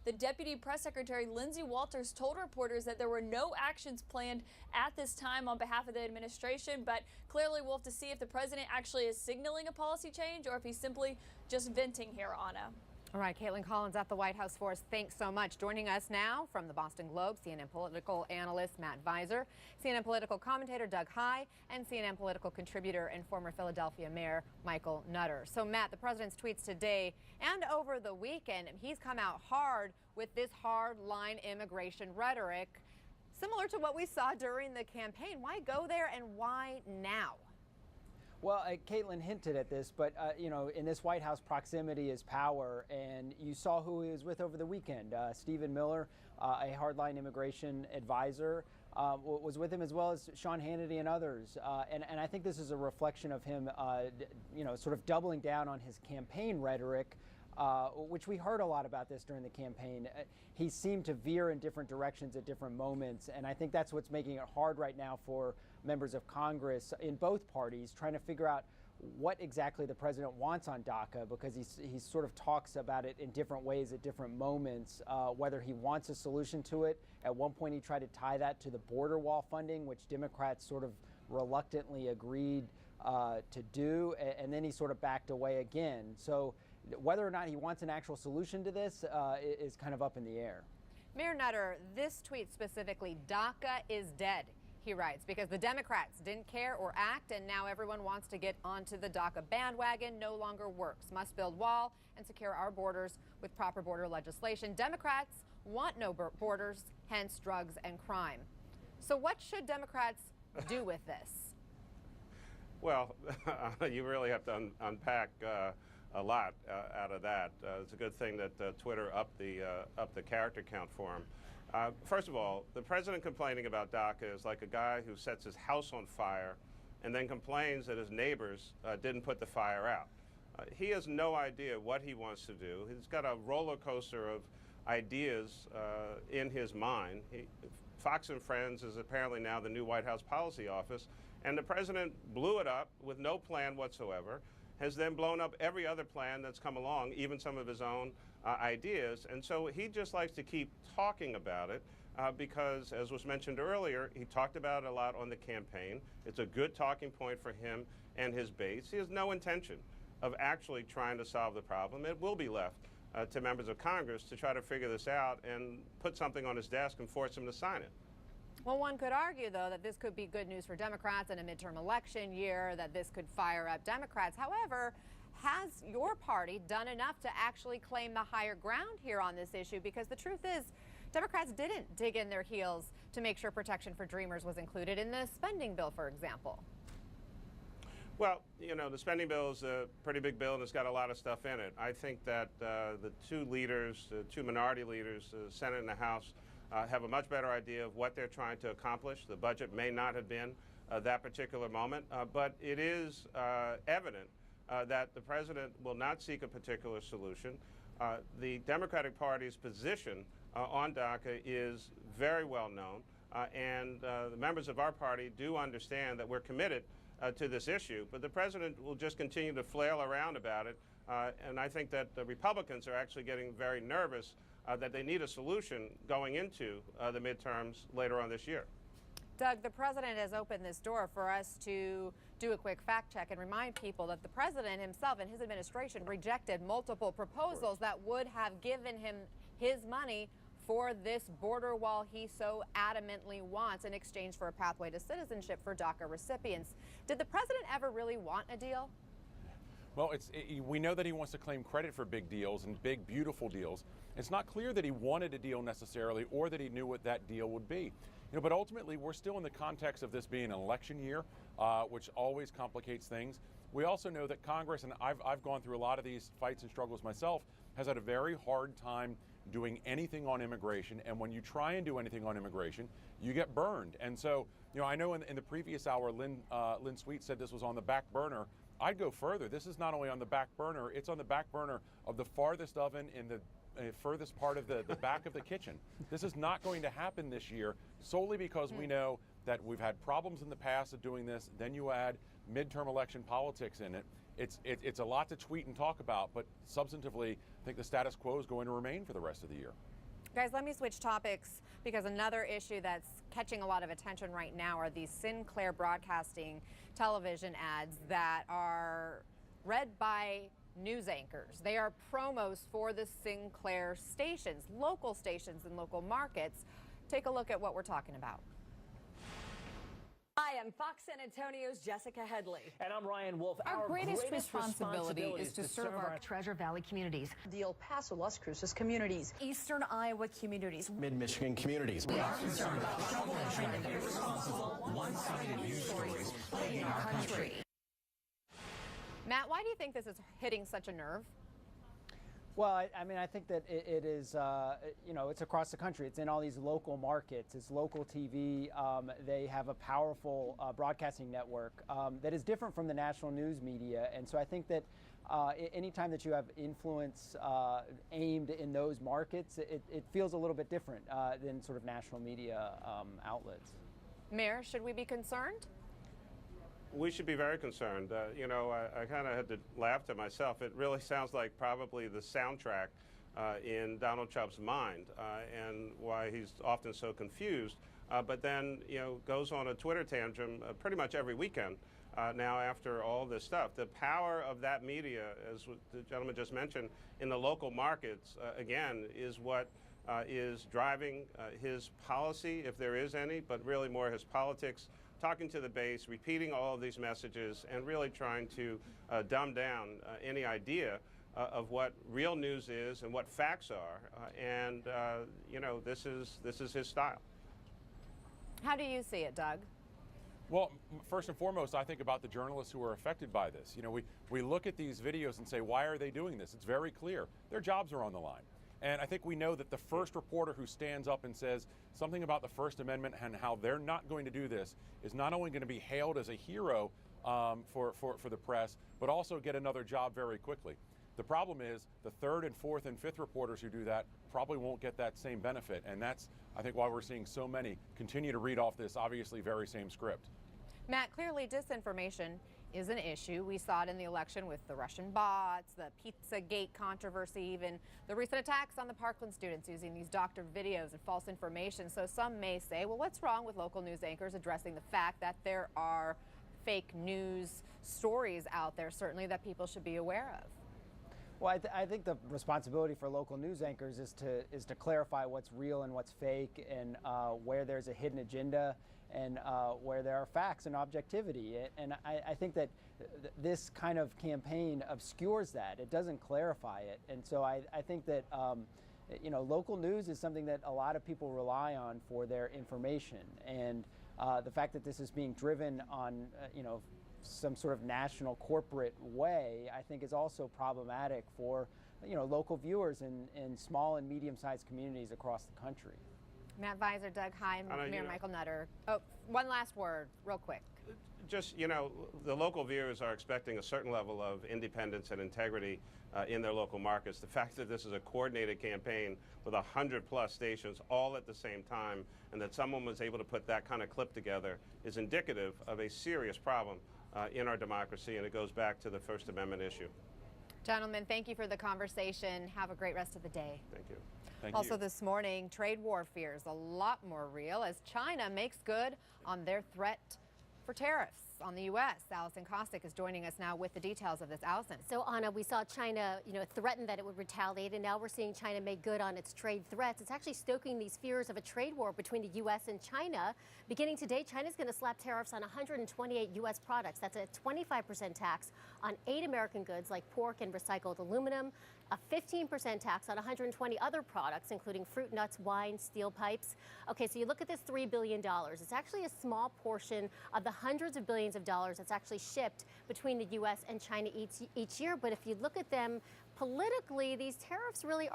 the deputy press secretary, Lindsay Walters, told reporters that there were no actions planned at this time on behalf of the administration. But clearly we'll have to see if the president actually is signaling a policy change or if he's simply just venting here, Anna. All right, Caitlin Collins at the White House for us. Thanks so much. Joining us now from the Boston Globe, CNN political analyst Matt Visor, CNN political commentator Doug Heye, and CNN political contributor and former Philadelphia Mayor Michael Nutter. So, Matt, the president's tweets today and over the weekend, he's come out hard with this hard-line immigration rhetoric, similar to what we saw during the campaign. Why go there and why now? Well, Caitlin hinted at this, but, you know, in this White House, proximity is power. And you saw who he was with over the weekend. Stephen Miller, a hardline immigration advisor, was with him, as well as Sean Hannity and others. And I think this is a reflection of him, you know, sort of doubling down on his campaign rhetoric, which we heard a lot about this during the campaign. He seemed to veer in different directions at different moments, and I think that's what's making it hard right now for members of Congress in both parties, trying to figure out what exactly the president wants on DACA, because he sort of talks about it in different ways at different moments, whether he wants a solution to it. At one point he tried to tie that to the border wall funding, which Democrats sort of reluctantly agreed to do, and then he sort of backed away again. So whether or not he wants an actual solution to this is kind of up in the air. Mayor Nutter, this tweet specifically, DACA is dead, he writes, because the Democrats didn't care or act, and now everyone wants to get onto the DACA bandwagon. No longer works. Must build wall and secure our borders with proper border legislation. Democrats want no borders, hence drugs and crime. So what should Democrats do with this? Well, you really have to unpack a lot out of that. It's a good thing that Twitter upped the character count for him. First of all, the president complaining about DACA is like a guy who sets his house on fire and then complains that his neighbors didn't put the fire out. He has no idea what he wants to do. He's got a roller coaster of ideas in his mind. Fox and Friends is apparently now the new White House policy office, and the president blew it up with no plan whatsoever, has then blown up every other plan that's come along, even some of his own ideas. And so he just likes to keep talking about it because, as was mentioned earlier, he talked about it a lot on the campaign. It's a good talking point for him and his base. He has no intention of actually trying to solve the problem. It will be left to members of Congress to try to figure this out and put something on his desk and force him to sign it. Well, one could argue, though, that this could be good news for Democrats in a midterm election year, that this could fire up Democrats. However, has your party done enough to actually claim the higher ground here on this issue? Because the truth is, Democrats didn't dig in their heels to make sure protection for Dreamers was included in the spending bill, for example. Well, you know, the spending bill is a pretty big bill and it's got a lot of stuff in it. I think that the two leaders, the two minority leaders, the Senate and the House, have a much better idea of what they're trying to accomplish. The budget may not have been that particular moment, but it is evident that the president will not seek a particular solution. The Democratic Party's position on DACA is very well known, and the members of our party do understand that we're committed to this issue, but the president will just continue to flail around about it, and I think that the Republicans are actually getting very nervous that they need a solution going into the midterms later on this year. Doug, the president has opened this door for us to do a quick fact check and remind people that the president himself and his administration rejected multiple proposals that would have given him his money for this border wall he so adamantly wants in exchange for a pathway to citizenship for DACA recipients. Did the president ever really want a deal? Well, we know that he wants to claim credit for big deals and big, beautiful deals. It's not clear that he wanted a deal necessarily or that he knew what that deal would be. You know, but ultimately, we're still in the context of this being an election year, which always complicates things. We also know that Congress, and I've gone through a lot of these fights and struggles myself, has had a very hard time doing anything on immigration. And when you try and do anything on immigration, you get burned. And so, you know, I know in the previous hour, Lynn Sweet said this was on the back burner. I'd go further. This is not only on the back burner, it's on the back burner of the farthest oven in the furthest part of the back of the kitchen. This is not going to happen this year solely because we know that we've had problems in the past of doing this. Then you add midterm election politics in it. it's a lot to tweet and talk about, but substantively, I think the status quo is going to remain for the rest of the year. Guys, let me switch topics because another issue that's catching a lot of attention right now are these Sinclair Broadcasting television ads that are read by news anchors. They are promos for the Sinclair stations, local stations in local markets. Take a look at what we're talking about. Hi, I'm Fox San Antonio's Jessica Headley. And I'm Ryan Wolf. Our greatest responsibility is to serve our Treasure Valley communities, the El Paso, Las Cruces communities, Eastern Iowa communities, Mid-Michigan communities. We are concerned about the trouble and trend of irresponsible, one-sided news stories plaguing our country. Matt, why do you think this is hitting such a nerve? Well, I mean, I think that it is, it's across the country. It's in all these local markets. It's local TV. They have a powerful broadcasting network that is different from the national news media. And so I think that anytime that you have influence aimed in those markets, it feels a little bit different than sort of national media outlets. Mayor, should we be concerned? We should be very concerned. I kind of had to laugh to myself. It really sounds like probably the soundtrack in Donald Trump's mind and why he's often so confused. But then, goes on a Twitter tantrum pretty much every weekend now after all this stuff. The power of that media, as the gentleman just mentioned, in the local markets, again, is what is driving his policy, if there is any, but really more his politics. Talking to the base, repeating all of these messages, and really trying to dumb down any idea of what real news is and what facts are. This is his style. How do you see it, Doug? Well, first and foremost, I think about the journalists who are affected by this. We look at these videos and say, why are they doing this? It's very clear. Their jobs are on the line. And I think we know that the first reporter who stands up and says something about the First Amendment and how they're not going to do this is not only going to be hailed as a hero for the press, but also get another job very quickly. The problem is the third and fourth and fifth reporters who do that probably won't get that same benefit. And that's, I think, why we're seeing so many continue to read off this obviously very same script. Matt, clearly disinformation is an issue. We saw it in the election with the Russian bots, the Pizzagate controversy, even the recent attacks on the Parkland students using these doctored videos and false information. So some may say, well, what's wrong with local news anchors addressing the fact that there are fake news stories out there, certainly, that people should be aware of? Well, I think the responsibility for local news anchors is to clarify what's real and what's fake, and where there's a hidden agenda, and where there are facts and objectivity. And I think that this kind of campaign obscures that. It doesn't clarify it. And so I think that local news is something that a lot of people rely on for their information. And the fact that this is being driven on some sort of national corporate way, I think is also problematic for local viewers in small and medium-sized communities across the country. Matt Visor, Doug High, Mayor Michael Nutter. Oh, one last word, real quick. Just, the local viewers are expecting a certain level of independence and integrity in their local markets. The fact that this is a coordinated campaign with 100+ stations all at the same time, and that someone was able to put that kind of clip together, is indicative of a serious problem in our democracy, and it goes back to the First Amendment issue. Gentlemen, thank you for the conversation. Have a great rest of the day. Thank you. Also this morning, trade war fears a lot more real as China makes good on their threat for tariffs on the U.S. Allison Kostick is joining us now with the details of this. Allison. So, Anna, we saw China, threaten that it would retaliate, and now we're seeing China make good on its trade threats. It's actually stoking these fears of a trade war between the U.S. and China. Beginning today, China's going to slap tariffs on 128 U.S. products. That's a 25% tax on 8 American goods like pork and recycled aluminum, a 15% tax on 120 other products, including fruit, nuts, wine, steel pipes. Okay, so you look at this $3 billion. It's actually a small portion of the hundreds of billions of dollars that's actually shipped between the U.S. and China each year. But if you look at them politically, these tariffs really are